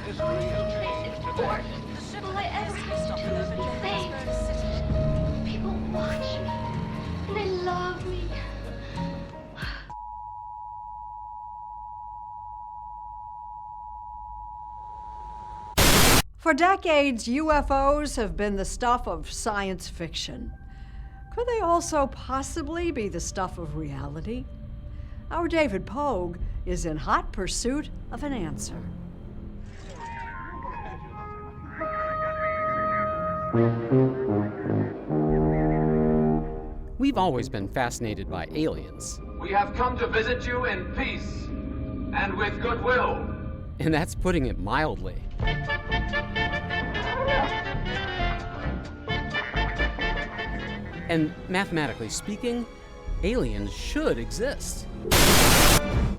history is changed today. Will I ever stop people watch me. They love me. For decades, UFOs have been the stuff of science fiction. Could they also possibly be the stuff of reality? Our David Pogue is in hot pursuit of an answer. We've always been fascinated by aliens. We have come to visit you in peace and with goodwill. And that's putting it mildly. And mathematically speaking, aliens should exist.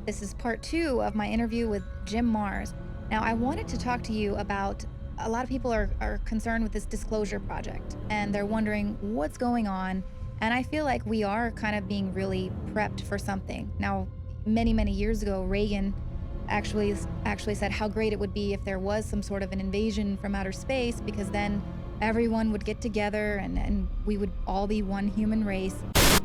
This is part 2 of my interview with Jim Mars. Now, I wanted to talk to you about, a lot of people are concerned with this disclosure project, and they're wondering what's going on. And I feel like we are kind of being really prepped for something. Now, many, many years ago, Reagan actually said how great it would be if there was some sort of an invasion from outer space, because then everyone would get together and we would all be one human race.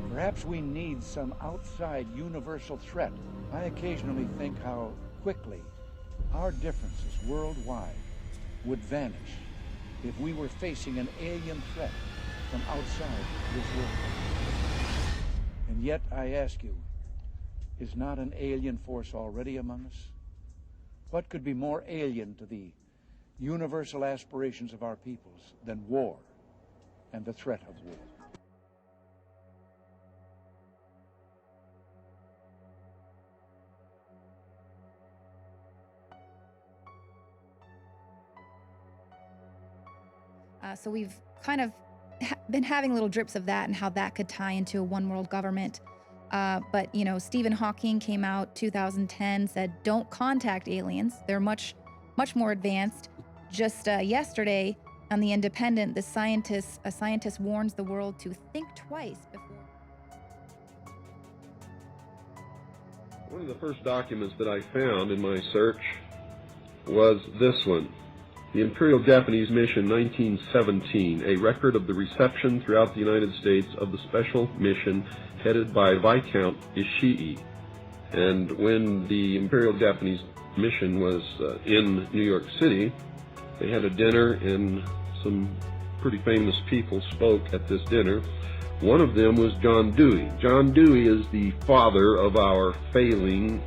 Perhaps we need some outside universal threat. I occasionally think how quickly our differences worldwide would vanish if we were facing an alien threat from outside this world. And yet, I ask you, is not an alien force already among us? What could be more alien to the universal aspirations of our peoples than war and the threat of war? So we've kind of been having little drips of that and how that could tie into a one world government. But, you know, Stephen Hawking came out 2010, said, don't contact aliens. They're much more advanced. Just yesterday on The Independent, a scientist warns the world to think twice before. One of the first documents that I found in my search was this one. The Imperial Japanese Mission 1917, a record of the reception throughout the United States of the special mission headed by Viscount Ishii. And when the Imperial Japanese Mission was in New York City, they had a dinner and some pretty famous people spoke at this dinner. One of them was John Dewey. John Dewey is the father of our failing,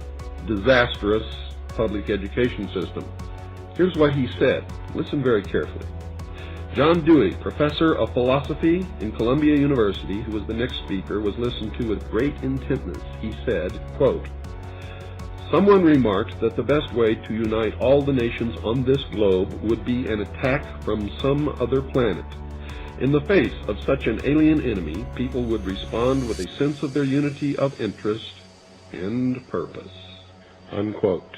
disastrous public education system. Here's what he said. Listen very carefully. John Dewey, professor of philosophy in Columbia University, who was the next speaker, was listened to with great intentness. He said, quote, "Someone remarked that the best way to unite all the nations on this globe would be an attack from some other planet. In the face of such an alien enemy, people would respond with a sense of their unity of interest and purpose." Unquote.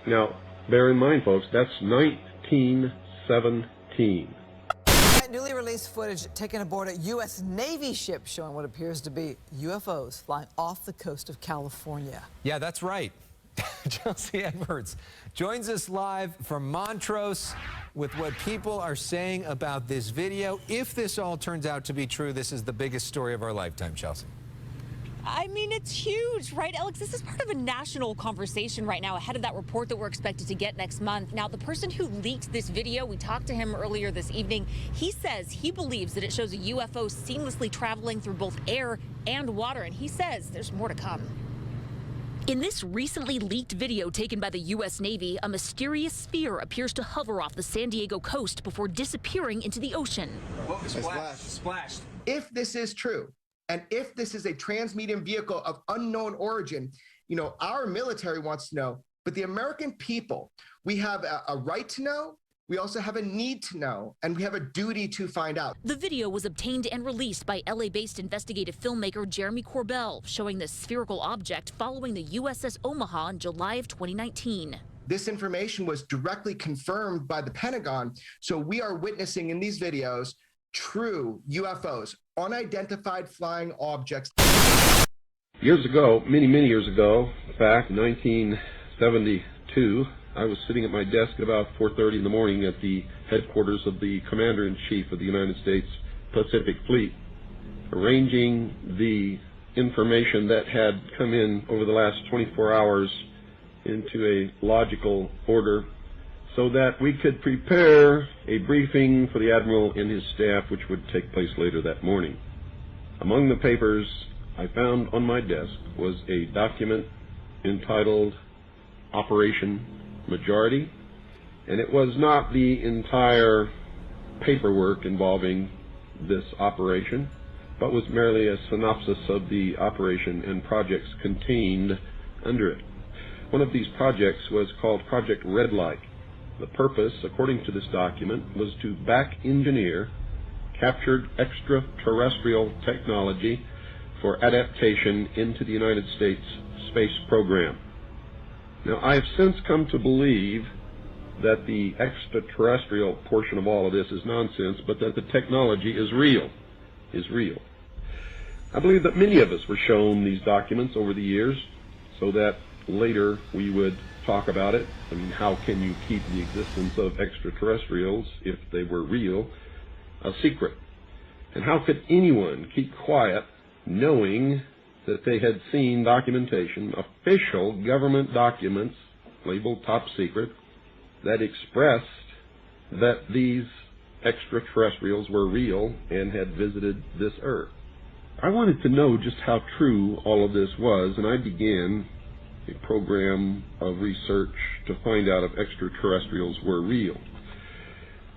Now, bear in mind, folks, that's 1917. Newly released footage taken aboard a U.S. Navy ship showing what appears to be UFOs flying off the coast of California. Yeah, that's right. Chelsea Edwards joins us live from Montrose with what people are saying about this video. If this all turns out to be true, this is the biggest story of our lifetime, Chelsea. I mean, it's huge, right, Alex? This is part of a national conversation right now ahead of that report that we're expected to get next month. Now, the person who leaked this video, we talked to him earlier this evening. He says he believes that it shows a UFO seamlessly traveling through both air and water, and he says there's more to come. In this recently leaked video taken by the U.S. Navy, a mysterious sphere appears to hover off the San Diego coast before disappearing into the ocean. Whoa, splashed. If this is true, and if this is a trans-medium vehicle of unknown origin, you know, our military wants to know, but the American people, we have a right to know, we also have a need to know, and we have a duty to find out. The video was obtained and released by LA-based investigative filmmaker Jeremy Corbell, showing the spherical object following the USS Omaha in July of 2019. This information was directly confirmed by the Pentagon, so we are witnessing in these videos true UFOs, unidentified flying objects. Years ago, many years ago, in fact, 1972, I was sitting at my desk at about 4:30 in the morning at the headquarters of the Commander-in-Chief of the United States Pacific Fleet, arranging the information that had come in over the last 24 hours into a logical order so that we could prepare a briefing for the Admiral and his staff, which would take place later that morning. Among the papers I found on my desk was a document entitled Operation Majority, and it was not the entire paperwork involving this operation, but was merely a synopsis of the operation and projects contained under it. One of these projects was called Project Red Light. The purpose, according to this document, was to back-engineer captured extraterrestrial technology for adaptation into the United States space program. Now, I have since come to believe that the extraterrestrial portion of all of this is nonsense, but that the technology is real. I believe that many of us were shown these documents over the years so that later we would talk about it. I mean, how can you keep the existence of extraterrestrials, if they were real, a secret? And how could anyone keep quiet knowing that they had seen documentation, official government documents labeled top secret, that expressed that these extraterrestrials were real and had visited this Earth? I wanted to know just how true all of this was, and I began a program of research to find out if extraterrestrials were real.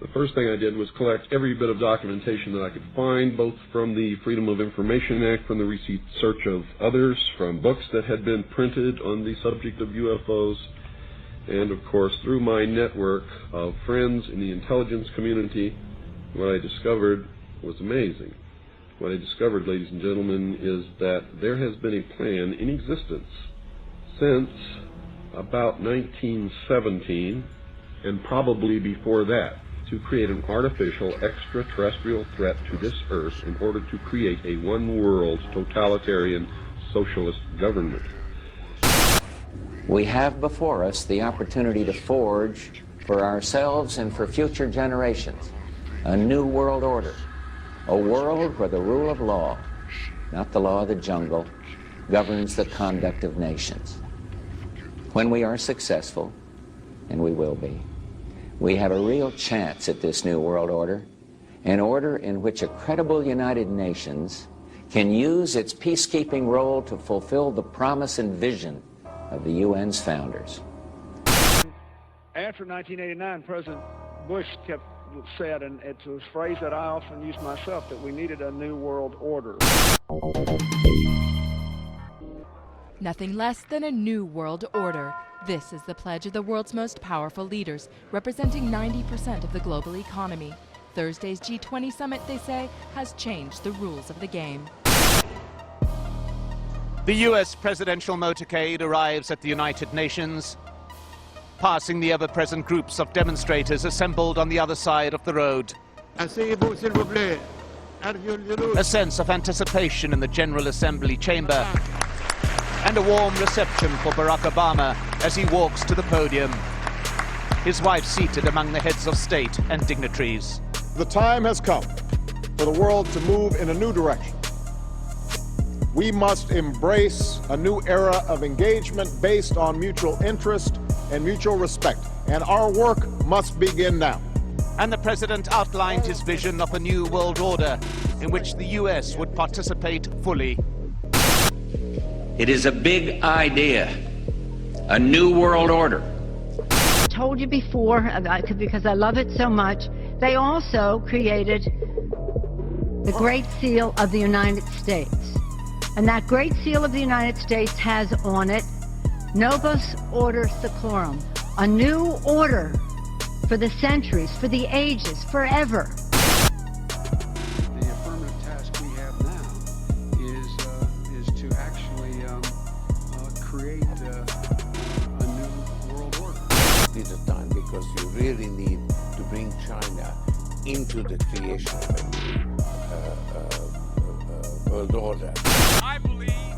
The first thing I did was collect every bit of documentation that I could find, both from the Freedom of Information Act, from the research of others, from books that had been printed on the subject of UFOs, and of course through my network of friends in the intelligence community. What I discovered was amazing. What I discovered, ladies and gentlemen, is that there has been a plan in existence since about 1917, and probably before that, to create an artificial extraterrestrial threat to this Earth in order to create a one-world totalitarian socialist government. We have before us the opportunity to forge for ourselves and for future generations a new world order, a world where the rule of law, not the law of the jungle, governs the conduct of nations. When we are successful, and we will be, we have a real chance at this new world order, an order in which a credible United Nations can use its peacekeeping role to fulfill the promise and vision of the UN's founders. After 1989, President Bush said, and it's a phrase that I often use myself, that we needed a new world order. Nothing less than a new world order. This is the pledge of the world's most powerful leaders, representing 90% of the global economy. Thursday's G20 summit, they say, has changed the rules of the game. The U.S. presidential motorcade arrives at the United Nations, passing the ever-present groups of demonstrators assembled on the other side of the road. A sense of anticipation in the General Assembly chamber, and a warm reception for Barack Obama as he walks to the podium, his wife seated among the heads of state and dignitaries. The time has come for the world to move in a new direction. We must embrace a new era of engagement based on mutual interest and mutual respect, and our work must begin now. And the president outlined his vision of a new world order in which the U.S. would participate fully. It is a big idea, a new world order. I told you before, because I love it so much, they also created the Great Seal of the United States. And that Great Seal of the United States has on it, Novus Order Seclorum, a new order for the centuries, for the ages, forever. The affirmative task we have now is to actually create a new world order. This is time because you really need to bring China into the creation of a new world order. I believe